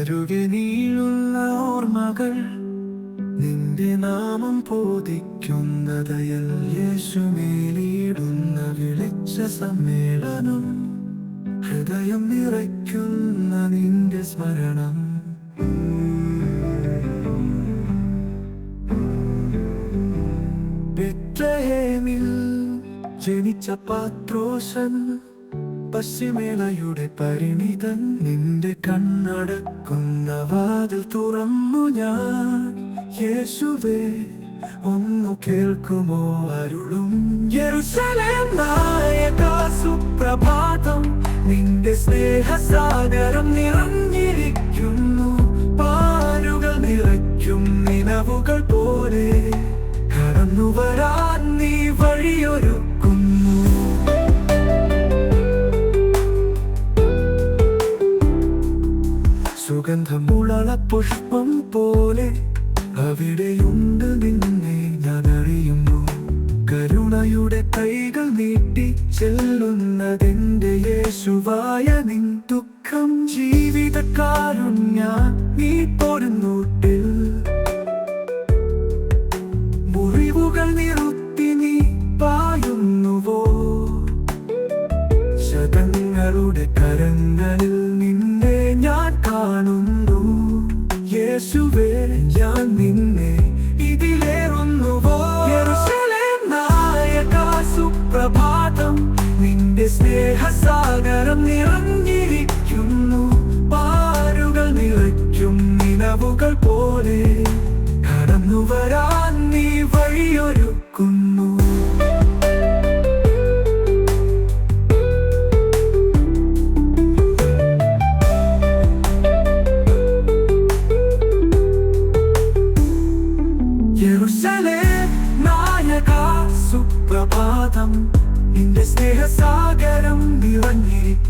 അരുകെ നീളുന്ന ഓർമ്മകൾ നിന്റെ നാമം ബോധിക്കുന്നതയൽ യേശുമേലിടുന്ന വിളിച്ച സമ്മേളനം ഹൃദയം നിറയ്ക്കുന്ന നിന്റെ സ്മരണം ബെത്ലഹേമിൽ ജനിച്ച പാത്രോസൻ പശ്ചിമേളയുടെ പരിണിതൻ നിന്റെ കണ്ണടക്കുന്ന വാതിൽ തുറന്നു ഞാൻ യേശുവേ ഒന്നു കേൾക്കുമോ അരുളും യെരൂശലേം നായക സുപ്രഭാതം നിന്റെ സ്നേഹസാഗരം നിറഞ്ഞിരിക്കുന്നു പാരുകൾ നിറയ്ക്കും നിലവുകൾ പോലെ കടന്നു വരാൻ നീ വഴിയൊരുക്കുന്നു സുഗന്ധമുള പുഷ്പം പോലെ അവിടെയുണ്ട് നിന്നെ ഞാൻ അറിയുന്നു കരുണയുടെ കൈകൾ നീട്ടി ചെല്ലുന്നതെന്റെ യേശുവായ നിൻ ദുഃഖം ജീവിതകാരുണ്യ നീ പൊരുന്നൂട്ടിൽ മുറിവുകൾ നിറുത്തി നീ പായുന്നുവോ ശതങ്ങളുടെ കരങ്ങളിൽ നിന്നെ ഞാൻ കാണുന്നു യേശുവേ ഞാൻ നിന്നെ ഇതിലേറുന്നുവോ യെരൂശലേം നായക സുപ്രഭാതം നിന്റെ സ്നേഹസാഗരം നിറഞ്ഞിരിക്കുന്നു പാരുകൾ നിറയ്ക്കും നിലവുകൾ പോലെ കടന്നു വരാൻ നീ വഴിയൊരുക്കുന്നു യെരൂശലേം നായക സുപ്രഭാതം നിന്റെ സ്നേഹസാഗരം നിറഞ്ഞിരിക്കുന്നു